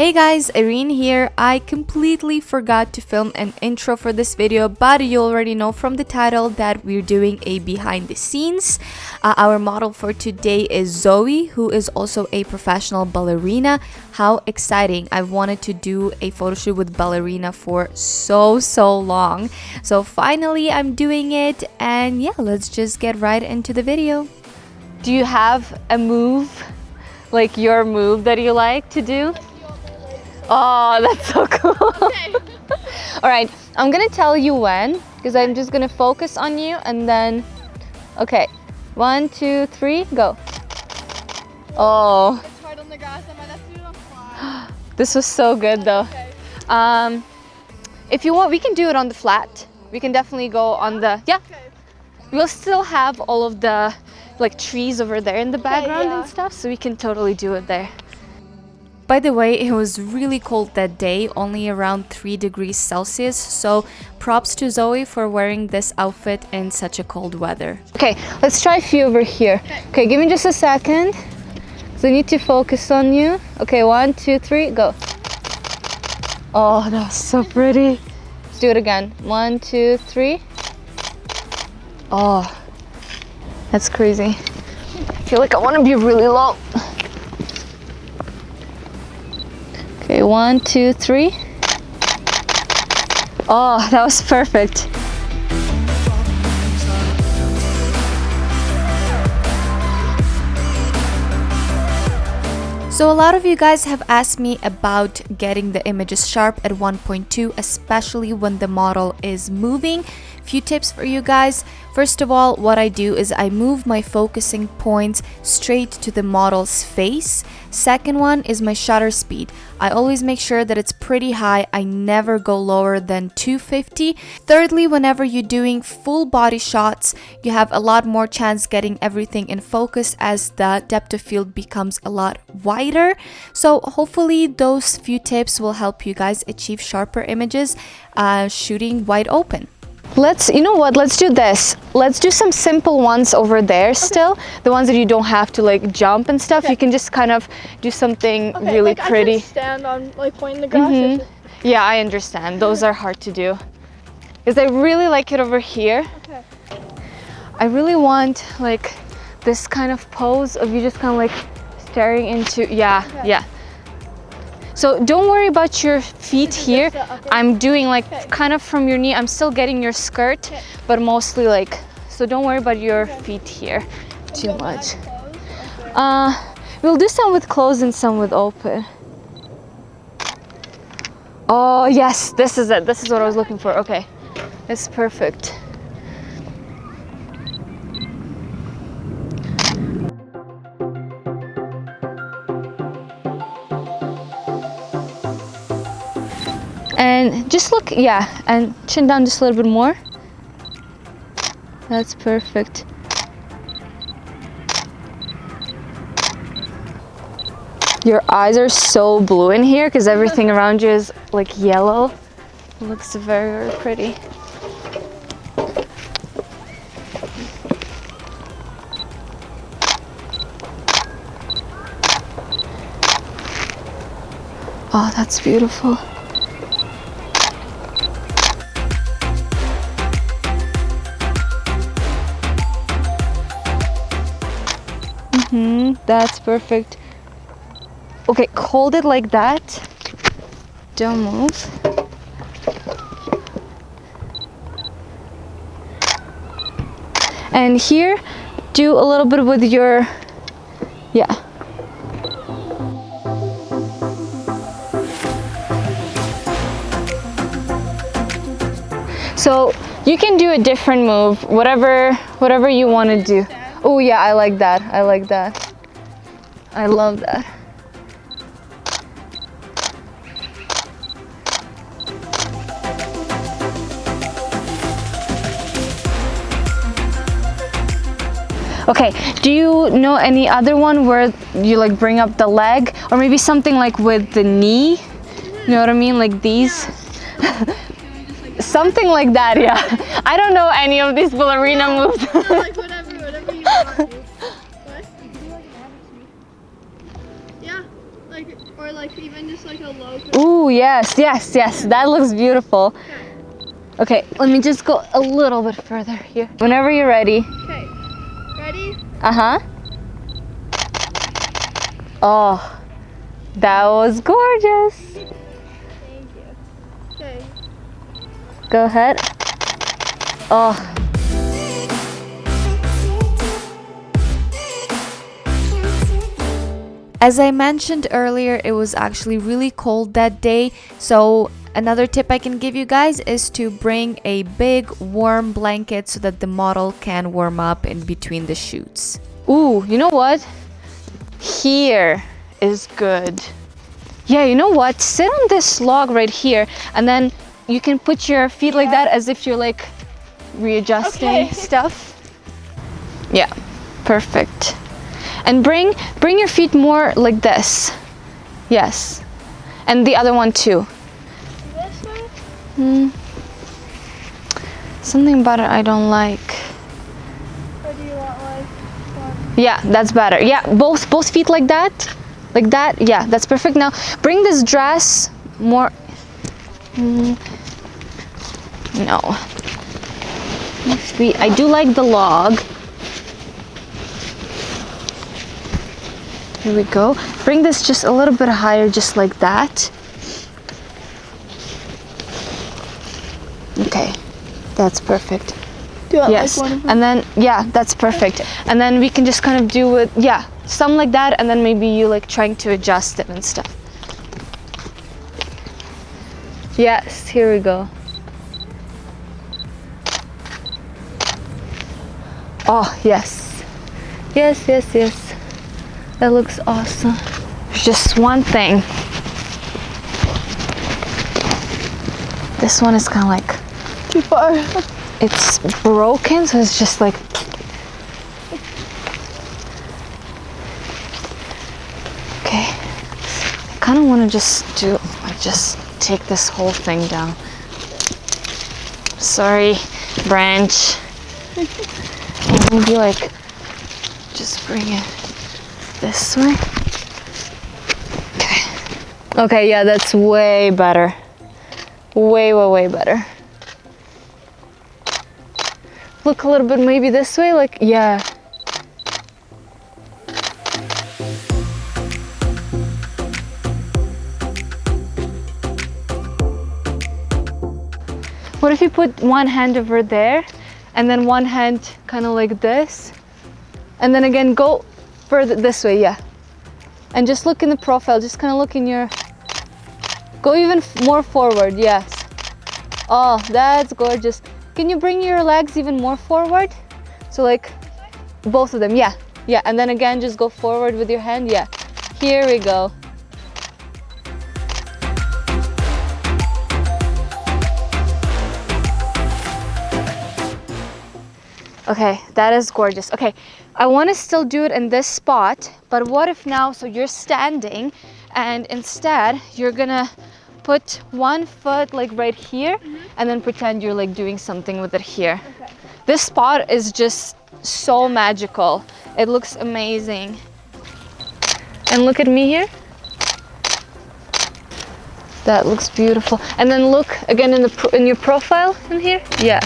Hey guys, Irene here. I completely forgot to film an intro for this video, but you already know from the title that we're doing a behind the scenes. Our model for today is Zoe, who is also a professional ballerina. How exciting. I've wanted to do a photo shoot with Ballerina for so long. So finally I'm doing it, and yeah, let's just get right into the video. Do you have a move, like your move that you like to do? Oh, that's so cool. Okay. All right, I'm gonna tell you when, because I'm just gonna focus on you and then, okay, 1, 2, 3, go. Oh. It's hard on the grass, I might have to do it on flat. This was so good though. Okay. If you want, we can do it on the flat. We can definitely go on the, yeah. Okay. We'll still have all of the like trees over there in the background and stuff, so we can totally do it there. By the way, it was really cold that day, only around 3 degrees Celsius, so props to Zoe for wearing this outfit in such a cold weather. Okay, let's try a few over here. Okay, give me just a second. So I need to focus on you. Okay, 1, 2, 3, go. Oh, that was so pretty. Let's do it again. 1, 2, 3. Oh, that's crazy. I feel like I want to be really low. Okay, 1, 2, 3. Oh, that was perfect. So a lot of you guys have asked me about getting the images sharp at 1.2, especially when the model is moving. Few tips for you guys. First of all, what I do is I move my focusing points straight to the model's face. Second one is my shutter speed. I always make sure that it's pretty high. I never go lower than 250. Thirdly, whenever you're doing full body shots, you have a lot more chance getting everything in focus as the depth of field becomes a lot wider. So hopefully those few tips will help you guys achieve sharper images shooting wide open. You know what, let's do this. Let's do some simple ones over there still. The ones that you don't have to like jump and stuff. You can just kind of do something really like pretty. I can stand on like pointing the grass. Yeah, I understand. Those are hard to do. Because I really like it over here. Okay. I really want like this kind of pose of you just kind of like staring into, yeah. So don't worry about your feet here. I'm doing like kind of from your knee. I'm still getting your skirt, but mostly like, so don't worry about your feet here too much. We'll do some with closed and some with open. Oh yes, this is it. This is what I was looking for. Okay, it's perfect. And just look, yeah, and chin down just a little bit more. That's perfect. Your eyes are so blue in here because everything around you is like yellow. It looks very pretty. Oh, that's beautiful. That's perfect. Okay, hold it like that. Don't move. And here, do a little bit with your, yeah. So you can do a different move, whatever you want to do. Oh yeah, I like that. I like that. I love that. Okay, do you know any other one where you like bring up the leg, or maybe something like with the knee? You know what I mean? Like these? Something like that, yeah. I don't know any of these ballerina moves. Like whatever you want. What? Yeah, like, or like even just like a low. Ooh, yes, yes, yes. That looks beautiful. Okay, let me just go a little bit further here. Whenever you're ready. Okay. Ready? Uh-huh. Oh, that was gorgeous. Thank you. Okay. Go ahead. Oh. As I mentioned earlier, it was actually really cold that day, so another tip I can give you guys is to bring a big warm blanket so that the model can warm up in between the shoots. Ooh, you know what? Here is good. Yeah, you know what? Sit on this log right here, and then you can put your feet like that as if you're like readjusting stuff. Yeah, perfect. And bring your feet more like this. Yes. And the other one too. This way? Something about it I don't like. Or do you want like one? Yeah, that's better. Yeah, both feet like that. Like that. Yeah, that's perfect. Now bring this dress more. No. I do like the log. Here we go. Bring this just a little bit higher, just like that. Okay, that's perfect. Do you want Yes, like one of them? and then, yeah, that's perfect. And then we can just kind of do it, yeah, some like that, and then maybe you like trying to adjust it and stuff. Yes, here we go. Oh, yes. Yes, yes, yes. That looks awesome. There's just one thing. This one is kind of like Too far. it's broken, so it's just like. Okay. I kind of want to just take this whole thing down. Sorry, branch. And maybe like just bring it this way. Okay. Okay, yeah, that's way better. Way, way, way better. Look a little bit maybe this way, like, yeah. What if you put one hand over there and then one hand kind of like this, and then again go further this way, yeah. And just look in the profile, just kind of look in your, go even more forward, yes. Oh, that's gorgeous. Can you bring your legs even more forward? So like both of them, yeah. Yeah, and then again just go forward with your hand, yeah. Here we go. Okay, that is gorgeous. Okay, I want to still do it in this spot, but what if now, so you're standing and instead you're gonna put one foot like right here and then pretend you're like doing something with it here. Okay. This spot is just so magical. It looks amazing. And look at me here. That looks beautiful. And then look again in your profile in here. Yeah.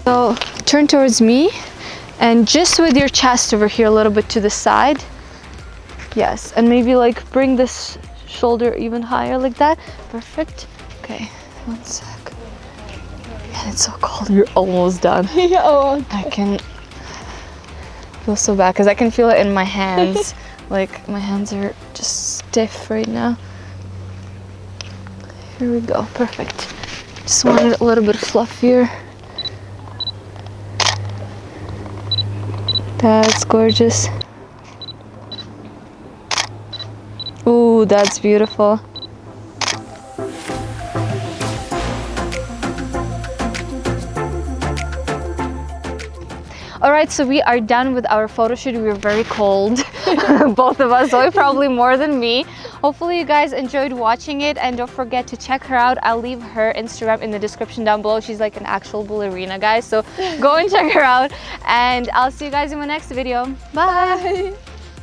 So turn towards me and just with your chest over here a little bit to the side. Yes, and maybe like bring this shoulder even higher like that. Perfect. Okay, one sec. Man, it's so cold. You're almost done. Yeah, oh, okay. I can feel so bad because I can feel it in my hands. Like my hands are just stiff right now. Here we go. Perfect. Just want it a little bit fluffier. That's gorgeous. Ooh, that's beautiful. All right, so we are done with our photo shoot. We were very cold, both of us, so probably more than me. Hopefully you guys enjoyed watching it, and don't forget to check her out. I'll leave her Instagram in the description down below. She's like an actual ballerina, guys, so go and check her out. And I'll see you guys in my next video. Bye. Bye.